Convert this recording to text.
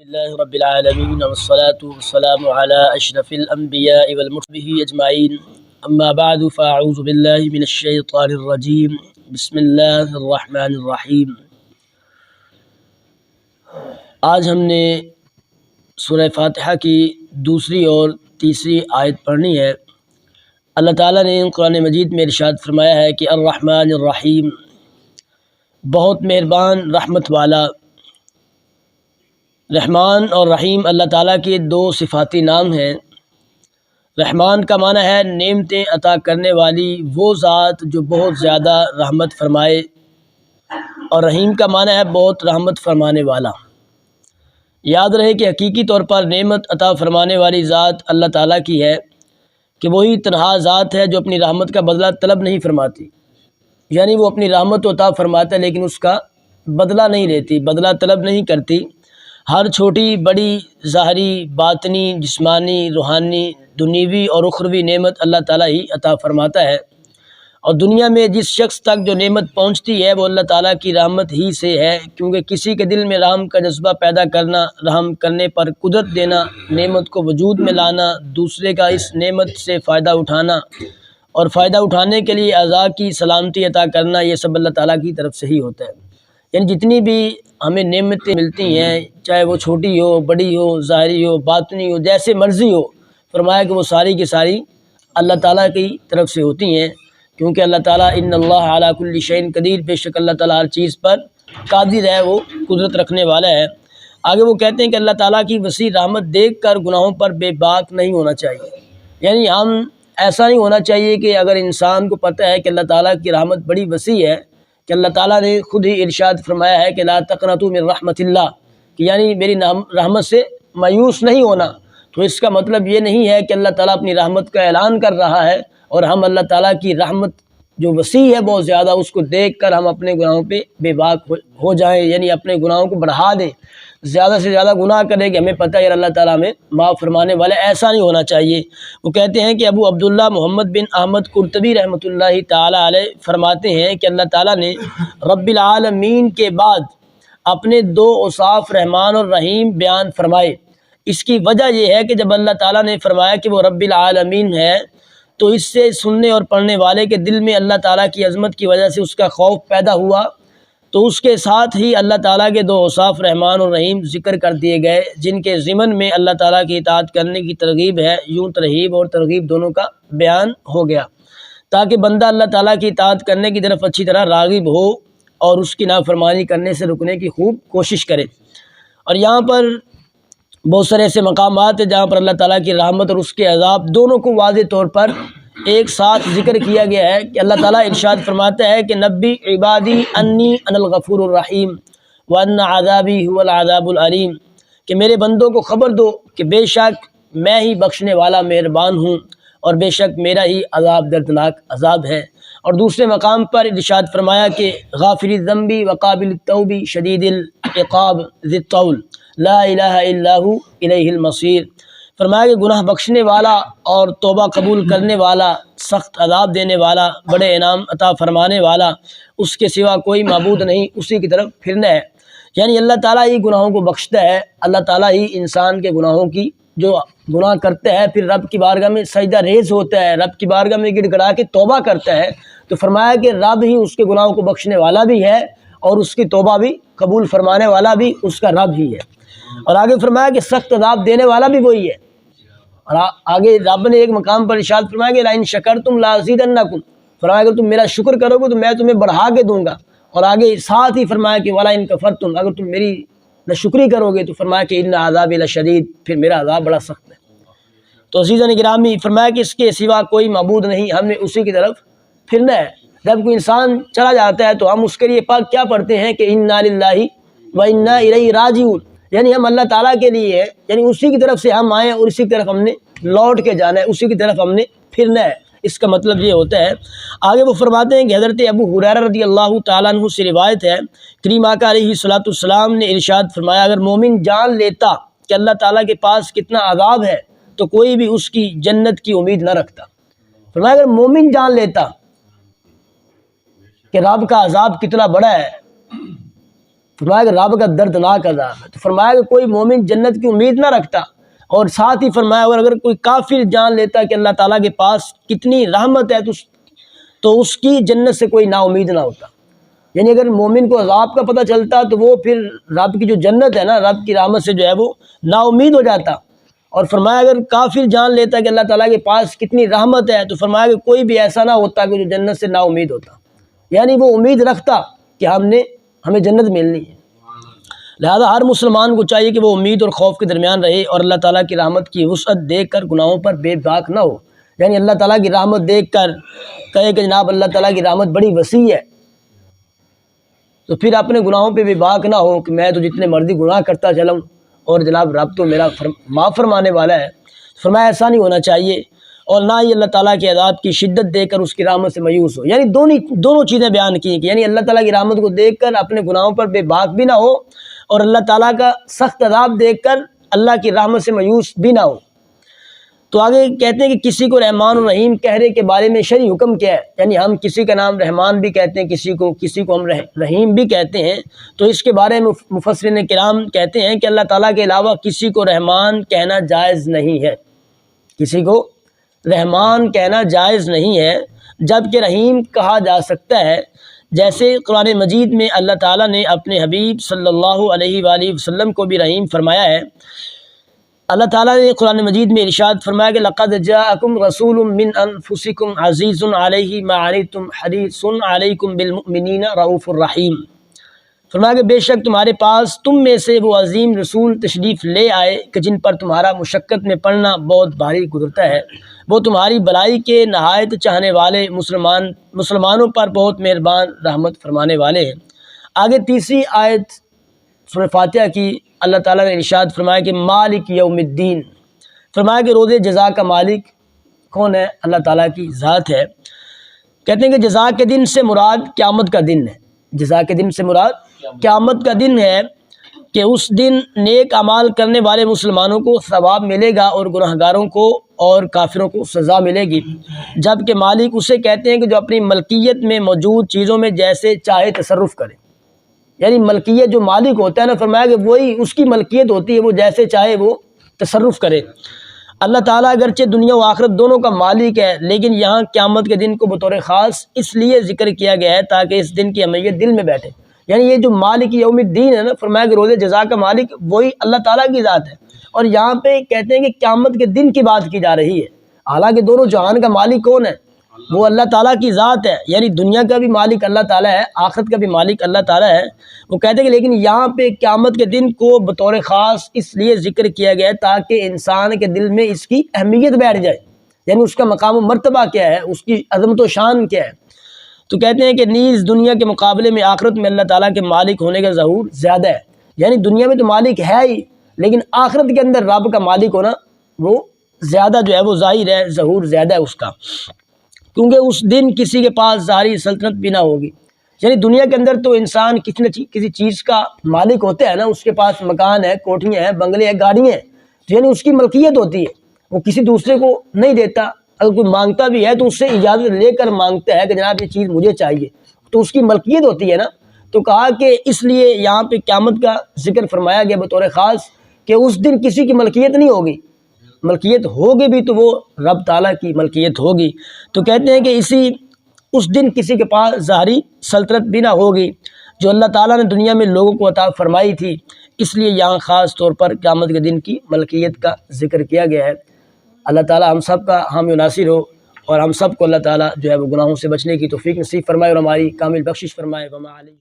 لله رب العالمين والصلاة والسلام على أشرف الأنبياء والمرسلين أجمعين أما بعد فأعوذ بالله من الشيطان الرجيم بسم الله الرحمن الرحیم۔ آج ہم نے سورہ فاتحہ کی دوسری اور تیسری آیت پڑھنی ہے۔ اللہ تعالیٰ نے قرآن مجید میں ارشاد فرمایا ہے کہ الرحمن الرحیم، بہت مہربان رحمت والا۔ رحمان اور رحیم اللہ تعالیٰ کے دو صفاتی نام ہیں۔ رحمان کا معنی ہے نعمتیں عطا کرنے والی وہ ذات جو بہت زیادہ رحمت فرمائے، اور رحیم کا معنی ہے بہت رحمت فرمانے والا۔ یاد رہے کہ حقیقی طور پر نعمت عطا فرمانے والی ذات اللہ تعالیٰ کی ہے، کہ وہی تنہا ذات ہے جو اپنی رحمت کا بدلہ طلب نہیں فرماتی، یعنی وہ اپنی رحمت عطا فرماتا ہے لیکن اس کا بدلہ نہیں لیتی، بدلہ طلب نہیں کرتی۔ ہر چھوٹی بڑی ظاہری، باطنی، جسمانی، روحانی، دنیوی اور اخروی نعمت اللہ تعالیٰ ہی عطا فرماتا ہے، اور دنیا میں جس شخص تک جو نعمت پہنچتی ہے وہ اللہ تعالیٰ کی رحمت ہی سے ہے، کیونکہ کسی کے دل میں رحم کا جذبہ پیدا کرنا، رحم کرنے پر قدرت دینا، نعمت کو وجود میں لانا، دوسرے کا اس نعمت سے فائدہ اٹھانا اور فائدہ اٹھانے کے لیے اعضاء کی سلامتی عطا کرنا، یہ سب اللہ تعالیٰ کی طرف سے ہی ہوتا ہے۔ یعنی جتنی بھی ہمیں نعمتیں ملتی ہیں، چاہے وہ چھوٹی ہو، بڑی ہو، ظاہری ہو، باطنی ہو، جیسے مرضی ہو، فرمایا کہ وہ ساری کی ساری اللہ تعالیٰ کی طرف سے ہوتی ہیں، کیونکہ اللہ تعالیٰ ان اللہ علی کل شیء قدیر، بے شک اللہ تعالیٰ ہر چیز پر قادر ہے، وہ قدرت رکھنے والا ہے۔ آگے وہ کہتے ہیں کہ اللہ تعالیٰ کی وسیع رحمت دیکھ کر گناہوں پر بے باک نہیں ہونا چاہیے، یعنی ہم ایسا نہیں ہونا چاہیے کہ اگر انسان کو پتہ ہے کہ اللہ تعالیٰ کی رحمت بڑی وسیع ہے، کہ اللہ تعالیٰ نے خود ہی ارشاد فرمایا ہے کہ لا تقنطوا من رحمت اللہ، کہ یعنی میری رحمت سے مایوس نہیں ہونا، تو اس کا مطلب یہ نہیں ہے کہ اللہ تعالیٰ اپنی رحمت کا اعلان کر رہا ہے اور ہم اللہ تعالیٰ کی رحمت جو وسیع ہے بہت زیادہ، اس کو دیکھ کر ہم اپنے گناہوں پہ بے باک ہو جائیں، یعنی اپنے گناہوں کو بڑھا دیں، زیادہ سے زیادہ گناہ کریں کہ ہمیں پتہ ہے یار اللہ تعالیٰ ہمیں معاف فرمانے والے، ایسا نہیں ہونا چاہیے۔ وہ کہتے ہیں کہ ابو عبداللہ محمد بن احمد قرطبی رحمۃ اللہ تعالیٰ علیہ فرماتے ہیں کہ اللہ تعالیٰ نے رب العالمین کے بعد اپنے دو اوصاف رحمان اور رحیم بیان فرمائے۔ اس کی وجہ یہ ہے کہ جب اللہ تعالیٰ نے فرمایا کہ وہ رب العالمین ہے، تو اس سے سننے اور پڑھنے والے کے دل میں اللہ تعالیٰ کی عظمت کی وجہ سے اس کا خوف پیدا ہوا، تو اس کے ساتھ ہی اللہ تعالیٰ کے دو اوصاف رحمان اور رحیم ذکر کر دیے گئے، جن کے ضمن میں اللہ تعالیٰ کی اطاعت کرنے کی ترغیب ہے۔ یوں ترغیب اور ترغیب دونوں کا بیان ہو گیا، تاکہ بندہ اللہ تعالیٰ کی اطاعت کرنے کی طرف اچھی طرح راغب ہو اور اس کی نافرمانی کرنے سے رکنے کی خوب کوشش کرے۔ اور یہاں پر بہت سارے ایسے مقامات ہیں جہاں پر اللہ تعالیٰ کی رحمت اور اس کے عذاب دونوں کو واضح طور پر ایک ساتھ ذکر کیا گیا ہے، کہ اللہ تعالیٰ ارشاد فرماتا ہے کہ نبی عبادی انی انا الغفور الرحیم وان عذابی هو العذاب العلیم، کہ میرے بندوں کو خبر دو کہ بے شک میں ہی بخشنے والا مہربان ہوں، اور بے شک میرا ہی عذاب دردناک عذاب ہے۔ اور دوسرے مقام پر ارشاد فرمایا کہ غافر الذنب وقابل التوب شدید العقاب ذی الطول لا الہ الا هو الیہ المصیر، فرمایا کہ گناہ بخشنے والا اور توبہ قبول کرنے والا، سخت عذاب دینے والا، بڑے انعام عطا فرمانے والا، اس کے سوا کوئی معبود نہیں، اسی کی طرف پھرنا ہے۔ یعنی اللہ تعالیٰ ہی گناہوں کو بخشتا ہے، اللہ تعالیٰ ہی انسان کے گناہوں کی، جو گناہ کرتا ہے پھر رب کی بارگاہ میں سجدہ ریز ہوتا ہے، رب کی بارگاہ میں گڑ گڑا کے توبہ کرتا ہے، تو فرمایا کہ رب ہی اس کے گناہوں کو بخشنے والا بھی ہے، اور اس کی توبہ بھی قبول فرمانے والا بھی اس کا رب ہی ہے۔ اور آگے فرمایا کہ سخت عذاب دینے والا بھی وہی ہے۔ اور آگے رب نے ایک مقام پر ارشاد فرمایا کہ لئن شکرتم لازیدنکم، فرمایا کہ تم میرا شکر کرو گے تو میں تمہیں بڑھا کے دوں گا، اور آگے ساتھ ہی فرمایا کہ ولئن کفرتم، اگر تم میری ناشکری کرو گے تو فرمایا کہ ان عذابی لشدید، پھر میرا عذاب بڑا سخت ہے۔ تو عزیزان گرامی، فرمایا کہ اس کے سوا کوئی معبود نہیں، ہم نے اسی کی طرف پھرنا ہے۔ جب کوئی انسان چلا جاتا ہے تو ہم اس کے لیے پاک کیا پڑھتے ہیں کہ انا للہ و انا الیہ راجعون، یعنی ہم اللہ تعالیٰ کے لیے، یعنی اسی کی طرف سے ہم آئیں اور اسی کی طرف ہم نے لوٹ کے جانا ہے، اسی کی طرف ہم نے پھرنا ہے، اس کا مطلب یہ ہوتا ہے۔ آگے وہ فرماتے ہیں کہ حضرت ابو ہریرہ رضی اللہ تعالیٰ عنہ سے روایت ہے، کریم آقا علیہ الصلوۃ والسلام نے ارشاد فرمایا اگر مومن جان لیتا کہ اللہ تعالیٰ کے پاس کتنا عذاب ہے تو کوئی بھی اس کی جنت کی امید نہ رکھتا۔ فرمایا اگر مومن جان لیتا کہ رب کا عذاب کتنا بڑا ہے، فرمایا کہ رب کا دردناک عذاب ہے۔ تو فرمایا کہ کوئی مومن جنت کی امید نہ رکھتا، اور ساتھ ہی فرمایا اگر کوئی کافر جان لیتا کہ اللہ تعالیٰ کے پاس کتنی رحمت ہے تو اس کی جنت سے کوئی نا امید نہ ہوتا۔ یعنی اگر مومن کو عذاب کا پتہ چلتا تو وہ پھر رب کی جو جنت ہے نا، رب کی رحمت سے جو ہے وہ نا امید ہو جاتا۔ اور فرمایا اگر کافر جان لیتا کہ اللہ تعالیٰ کے پاس کتنی رحمت ہے تو فرمایا کہ کوئی بھی ایسا نہ ہوتا کہ جو جنت سے نا امید ہوتا، یعنی وہ امید رکھتا کہ ہمیں جنت ملنی ہے۔ لہذا ہر مسلمان کو چاہیے کہ وہ امید اور خوف کے درمیان رہے اور اللہ تعالیٰ کی رحمت کی وسعت دیکھ کر گناہوں پر بے باک نہ ہو، یعنی اللہ تعالیٰ کی رحمت دیکھ کر کہے کہ جناب اللہ تعالیٰ کی رحمت بڑی وسیع ہے، تو پھر اپنے گناہوں پہ بے باک نہ ہو کہ میں تو جتنے مرضی گناہ کرتا چلاؤں اور جناب رب تو میرا معاف فرمانے والا ہے۔ فرمایا ایسا نہیں ہونا چاہیے، اور نہ ہی اللہ تعالیٰ کے عذاب کی شدت دیکھ کر اس کی رحمت سے مایوس ہو، یعنی دونوں چیزیں بیان کی کہ یعنی اللہ تعالیٰ کی رحمت کو دیکھ کر اپنے گناہوں پر بے باک بھی نہ ہو، اور اللہ تعالیٰ کا سخت عذاب دیکھ کر اللہ کی رحمت سے مایوس بھی نہ ہو۔ تو آگے کہتے ہیں کہ کسی کو رحمان و رحیم کہنے کے بارے میں شرعی حکم کیا ہے، یعنی ہم کسی کا نام رحمان بھی کہتے ہیں، کسی کو ہم رحیم بھی کہتے ہیں، تو اس کے بارے میں مفسرین کرام کہتے ہیں کہ اللہ تعالیٰ کے علاوہ کسی کو رحمان کہنا جائز نہیں ہے، کسی کو رحمان کہنا جائز نہیں ہے، جبکہ رحیم کہا جا سکتا ہے، جیسے قرآن مجید میں اللہ تعالیٰ نے اپنے حبیب صلی اللہ علیہ وآلہ وسلم کو بھی رحیم فرمایا ہے۔ اللہ تعالیٰ نے قرآن مجید میں ارشاد فرمایا کہ لقد جاءکم رسول من انفسکم عزیز علیہ ما عنتم حریص علیکم بالمؤمنین رؤوف الرحیم۔ فرمایا کہ بے شک تمہارے پاس تم میں سے وہ عظیم رسول تشریف لے آئے کہ جن پر تمہارا مشقت میں پڑنا بہت بھاری گزرتا ہے، وہ تمہاری بلائی کے نہایت چاہنے والے، مسلمانوں پر بہت مہربان رحمت فرمانے والے ہیں۔ آگے تیسری آیت سورہ فاتحہ کی اللہ تعالیٰ نے ارشاد فرمایا کہ مالک یوم الدین، فرمایا کہ روز جزا کا مالک کون ہے؟ اللہ تعالیٰ کی ذات ہے۔ کہتے ہیں کہ جزا کے دن سے مراد قیامت کا دن ہے، جزا کے دن سے مراد قیامت کا دن ہے کہ اس دن نیک اعمال کرنے والے مسلمانوں کو ثواب ملے گا اور گناہگاروں کو اور کافروں کو سزا ملے گی، جبکہ مالک اسے کہتے ہیں کہ جو اپنی ملکیت میں موجود چیزوں میں جیسے چاہے تصرف کرے، یعنی ملکیت جو مالک ہوتا ہے نا، فرمایا کہ وہی اس کی ملکیت ہوتی ہے، وہ جیسے چاہے وہ تصرف کرے۔ اللہ تعالیٰ اگرچہ دنیا و آخرت دونوں کا مالک ہے، لیکن یہاں قیامت کے دن کو بطور خاص اس لیے ذکر کیا گیا ہے تاکہ اس دن کی اہمیت دل میں بیٹھے، یعنی یہ جو مالک یوم الدین ہے نا، فرمایا کہ روز جزا کا مالک وہی اللہ تعالیٰ کی ذات ہے، اور یہاں پہ کہتے ہیں کہ قیامت کے دن کی بات کی جا رہی ہے، حالانکہ دونوں جہان کا مالک کون ہے؟ وہ اللہ تعالیٰ کی ذات ہے، یعنی دنیا کا بھی مالک اللہ تعالیٰ ہے، آخرت کا بھی مالک اللہ تعالیٰ ہے۔ وہ کہتے ہیں کہ لیکن یہاں پہ قیامت کے دن کو بطور خاص اس لیے ذکر کیا گیا ہے تاکہ انسان کے دل میں اس کی اہمیت بیٹھ جائے، یعنی اس کا مقام و مرتبہ کیا ہے، اس کی عظمت و شان کیا ہے۔ تو کہتے ہیں کہ نیز دنیا کے مقابلے میں آخرت میں اللہ تعالیٰ کے مالک ہونے کا ظہور زیادہ ہے، یعنی دنیا میں تو مالک ہے ہی، لیکن آخرت کے اندر رب کا مالک ہونا وہ زیادہ جو ہے وہ ظاہر ہے، ظہور زیادہ ہے اس کا، کیونکہ اس دن کسی کے پاس ظاہری سلطنت بھی نہ ہوگی۔ یعنی دنیا کے اندر تو انسان کسی چیز کا مالک ہوتا ہے نا، اس کے پاس مکان ہے، کوٹھیاں ہیں، بنگلے ہیں، گاڑیاں ہیں، یعنی اس کی ملکیت ہوتی ہے، وہ کسی دوسرے کو نہیں دیتا، اگر کوئی مانگتا بھی ہے تو اس سے اجازت لے کر مانگتا ہے کہ جناب یہ چیز مجھے چاہیے، تو اس کی ملکیت ہوتی ہے نا۔ تو کہا کہ اس لیے یہاں پہ قیامت کا ذکر فرمایا گیا بطور خاص کہ اس دن کسی کی ملکیت نہیں ہوگی، ملکیت ہوگی بھی تو وہ رب تعالیٰ کی ملکیت ہوگی۔ تو کہتے ہیں کہ اس دن کسی کے پاس ظاہری سلطنت بھی نہ ہوگی جو اللہ تعالیٰ نے دنیا میں لوگوں کو عطا فرمائی تھی، اس لیے یہاں خاص طور پر قیامت کے دن کی ملکیت کا ذکر کیا گیا ہے۔ اللہ تعالیٰ ہم سب کا حامی و ناصر ہو، اور ہم سب کو اللہ تعالیٰ جو ہے وہ گناہوں سے بچنے کی توفیق نصیب فرمائے اور ہماری کامل بخشش فرمائے۔ وما علیہ